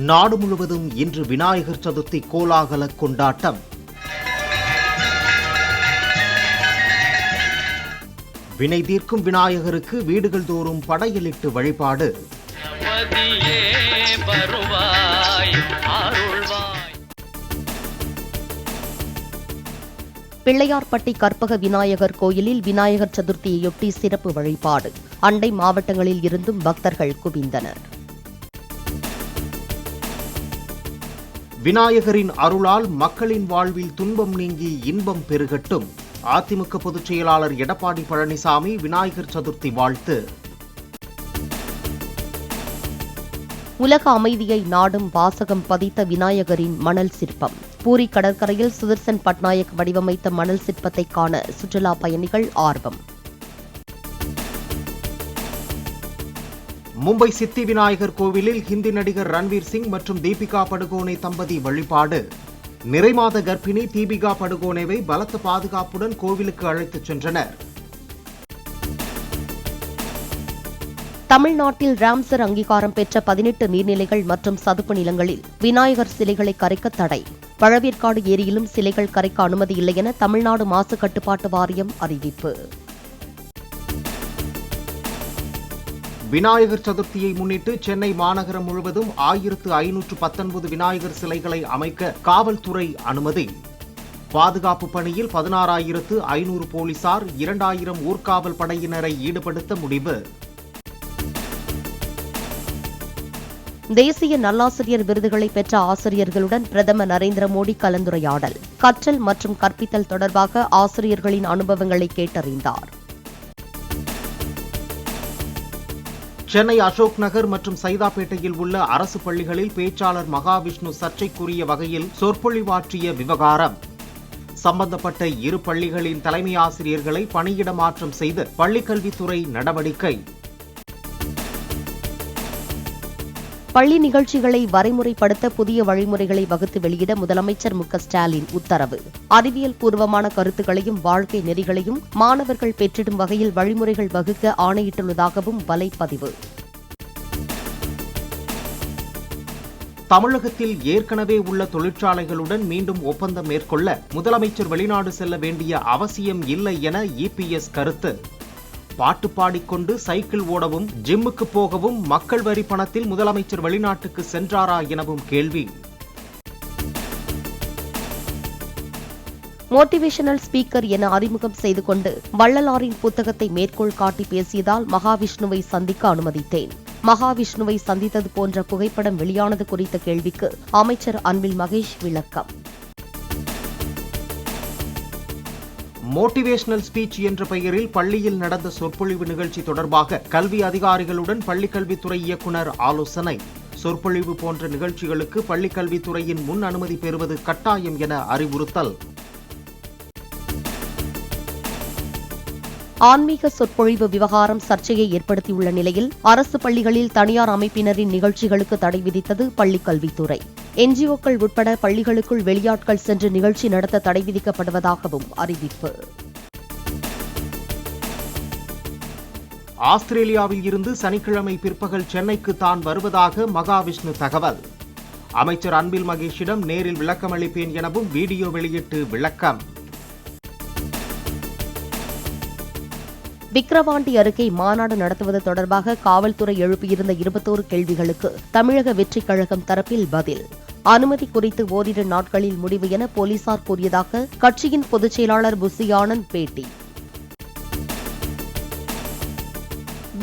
நாடு முழுவதும் இன்று விநாயகர் சதுர்த்தி கோலாகல கொண்டாட்டம். வினை தீர்க்கும் விநாயகருக்கு வீடுகள் தோறும் படையலிட்டு வழிபாடு. பிள்ளையார்பட்டி கற்பக விநாயகர் கோயிலில் விநாயகர் சதுர்த்தியையொட்டி சிறப்பு வழிபாடு. அண்டை மாவட்டங்களில் இருந்தும் பக்தர்கள் குவிந்தனர். விநாயகரின் அருளால் மக்களின் வாழ்வில் துன்பம் நீங்கி இன்பம் பெருகட்டும். அதிமுக பொதுச் செயலாளர் எடப்பாடி பழனிசாமி விநாயகர் சதுர்த்தி வாழ்த்து. உலக அமைதியை நாடும் வாசகம் பதித்த விநாயகரின் மணல் சிற்பம். பூரி கடற்கரையில் சுதர்சன் பட்நாயக் வடிவமைத்த மணல் சிற்பத்தை காண சுற்றுலா பயணிகள் ஆர்வம். மும்பை சித்தி விநாயகர் கோவிலில் ஹிந்தி நடிகர் ரன்வீர் சிங் மற்றும் தீபிகா படுகோனே தம்பதி வழிபாடு. நிறைமாத கர்ப்பிணி தீபிகா படுகோனேவை பலத்த பாதுகாப்புடன் கோவிலுக்கு அழைத்துச் சென்றனர். தமிழ்நாட்டில் ராம்சர் அங்கீகாரம் பெற்ற 18 நீர்நிலைகள் மற்றும் சதுப்பு நிலங்களில் விநாயகர் சிலைகளை கரைக்க தடை. பழவேற்காடு ஏரியிலும் சிலைகள் கரைக்க அனுமதி இல்லை என தமிழ்நாடு மாசு கட்டுப்பாட்டு வாரியம் அறிவிப்பு. விநாயகர் சதுர்த்தியை முன்னிட்டு சென்னை மாநகரம் முழுவதும் 1519 விநாயகர் சிலைகளை அமைக்க காவல்துறை அனுமதி. பாதுகாப்பு பணியில் 16,500 போலீசார் 2,000 ஊர்காவல் படையினரை ஈடுபடுத்த முடிவு. தேசிய நல்லாசிரியர் விருதுகளை பெற்ற ஆசிரியர்களுடன் பிரதமர் நரேந்திர மோடி கலந்துரையாடல். கற்றல் மற்றும் கற்பித்தல் தொடர்பாக ஆசிரியர்களின் அனுபவங்களை கேட்டறிந்தார். சென்னை அசோக் நகர் மற்றும் சைதாப்பேட்டையில் உள்ள அரசு பள்ளிகளில் பேச்சாளர் மகாவிஷ்ணு சர்ச்சைக்குரிய வகையில் சொற்பொழிவாற்றிய விவகாரம். சம்பந்தப்பட்ட இரு பள்ளிகளின் தலைமை ஆசிரியர்களை பணியிட மாற்றம் செய்து பள்ளிக்கல்வித்துறை நடவடிக்கை. பள்ளி நிகழ்ச்சிகளை வரைமுறைப்படுத்த புதிய வழிமுறைகளை வகுத்து வெளியிட முதலமைச்சர் மு.க.ஸ்டாலின் உத்தரவு. அறிவியல் பூர்வமான கருத்துக்களையும் வாழ்க்கை நெறிகளையும் மாணவர்கள் பெற்றிடும் வகையில் வழிமுறைகள் வகுக்க ஆணையிட்டுள்ளதாகவும் வலைப்பதிவு. தமிழகத்தில் ஏற்கனவே உள்ள தொழிற்சாலைகளுடன் மீண்டும் ஒப்பந்தம் மேற்கொள்ள முதலமைச்சர் வெளிநாடு செல்ல வேண்டிய அவசியம் இல்லை என இபிஎஸ் கருத்து. பாட்டு பாடிக்கொண்டு சைக்கிள் ஓடவும் ஜிம்முக்கு போகவும் மக்கள் வரி பணத்தில் முதலமைச்சர் வெளிநாட்டுக்கு சென்றாரா எனவும் கேள்வி. மோட்டிவேஷனல் ஸ்பீக்கர் என அறிமுகம் செய்து கொண்டு வள்ளலாரின் புத்தகத்தை மேற்கோள் காட்டி பேசியதால் மகாவிஷ்ணுவை சந்திக்க அனுமதித்தேன். மகாவிஷ்ணுவை சந்தித்தது போன்ற புகைப்படம் வெளியானது குறித்த கேள்விக்கு அமைச்சர் அன்பில் மகேஷ் விளக்கம். மோட்டிவேஷனல் ஸ்பீச் என்ற பெயரில் பள்ளியில் நடந்த சொற்பொழிவு நிகழ்ச்சி தொடர்பாக கல்வி அதிகாரிகளுடன் பள்ளிக்கல்வித்துறை இயக்குநர் ஆலோசனை. சொற்பொழிவு போன்ற நிகழ்ச்சிகளுக்கு பள்ளிக்கல்வித்துறையின் முன் அனுமதி பெறுவது கட்டாயம் என அறிவுறுத்தல். ஆன்மீக சொற்பொழிவு விவகாரம் சர்ச்சையை ஏற்படுத்தியுள்ள நிலையில் அரசு பள்ளிகளில் தனியார் அமைப்பினரின் நிகழ்ச்சிகளுக்கு தடை விதித்தது பள்ளிக்கல்வித்துறை. என்ஜிஓக்கள் உட்பட பள்ளிகளுக்குள் வெளியாட்கள் சென்று நிகழ்ச்சி நடத்த தடை விதிக்கப்படுவதாகவும் அறிவிப்பு. ஆஸ்திரேலியாவில் இருந்து சனிக்கிழமை பிற்பகல் சென்னைக்கு தான் வருவதாக மகாவிஷ்ணு தகவல். அமைச்சர் அன்பில் மகேஷிடம் நேரில் விளக்கமளிப்பேன் எனவும் வீடியோ வெளியிட்டு விளக்கம். விக்கிரவாண்டி அருகே மாநாடு நடத்துவது தொடர்பாக காவல்துறை எழுப்பியிருந்த 21 கேள்விகளுக்கு தமிழக வெற்றிக் கழகம் தரப்பில் பதில். அனுமதி குறித்து ஓரிரு நாட்களில் முடிவு என போலீசார் கூறியதாக கட்சியின் பொதுச் செயலாளர் புசி ஆனந்த் பேட்டி.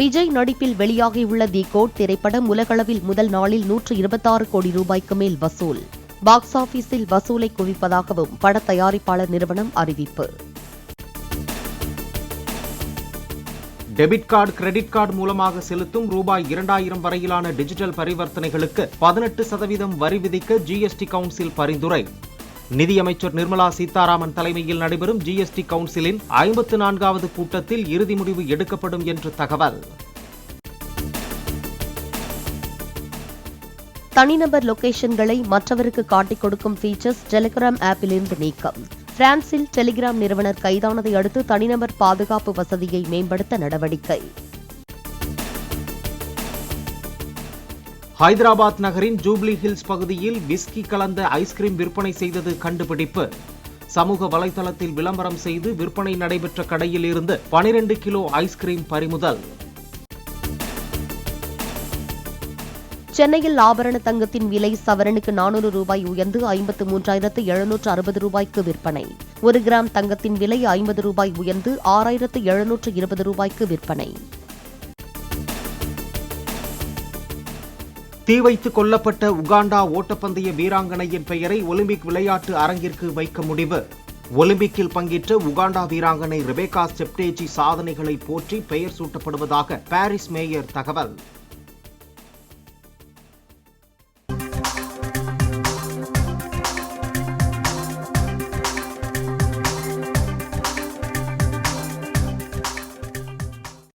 விஜய் நடிப்பில் வெளியாகியுள்ள தி கோட் திரைப்படம் உலகளவில் முதல் நாளில் 126 கோடி ரூபாய்க்கு மேல் வசூல். பாக்ஸ் ஆபீஸில் வசூலை குவிப்பதாகவும் பட தயாரிப்பாளர் நிறுவனம் அறிவிப்பு. டெபிட் கார்டு, கிரெடிட் கார்டு மூலமாக செலுத்தும் ரூபாய் 2,000 வரையிலான டிஜிட்டல் பரிவர்த்தனைகளுக்கு 18% வரி விதிக்க ஜிஎஸ்டி கவுன்சில் பரிந்துரை. நிதியமைச்சர் நிர்மலா சீதாராமன் தலைமையில் நடைபெறும் ஜிஎஸ்டி கவுன்சிலின் 54வது கூட்டத்தில் இறுதி முடிவு எடுக்கப்படும் என்று தகவல். தனிநபர் லொகேஷன்களை மற்றவருக்கு காட்டிக் கொடுக்கும் ஃபீச்சர்ஸ் டெலிகிராம் ஆப்பிலிருந்து நீக்கம். பிரான்சில் டெலிகிராம் நிறுவனர் கைதானதை அடுத்து தனிநபர் பாதுகாப்பு வசதியை மேம்படுத்த நடவடிக்கை. ஹைதராபாத் நகரின் ஜூப்ளி ஹில்ஸ் பகுதியில் விஸ்கி கலந்த ஐஸ்கிரீம் விற்பனை செய்தது கண்டுபிடிப்பு. சமூக வலைதளத்தில் விளம்பரம் செய்து விற்பனை நடைபெற்ற கடையில் இருந்து 12 கிலோ ஐஸ்கிரீம் பறிமுதல். சென்னையில் ஆபரண தங்கத்தின் விலை சவரனுக்கு 400 ரூபாய் உயர்ந்து 53,760 ரூபாய்க்கு விற்பனை. 1 கிராம் தங்கத்தின் விலை 50 ரூபாய் உயர்ந்து 6,720 ரூபாய்க்கு விற்பனை. தீ வைத்து கொல்லப்பட்ட உகாண்டா ஓட்டப்பந்தய வீராங்கனையின் பெயரை ஒலிம்பிக் விளையாட்டு அரங்கிற்கு வைக்க முடிவு. ஒலிம்பிக்கில் பங்கேற்ற உகாண்டா வீராங்கனை ரெபேக்கா செப்டேஜி சாதனைகளை போற்றி பெயர் சூட்டப்படுவதாக பாரிஸ் மேயர் தகவல்.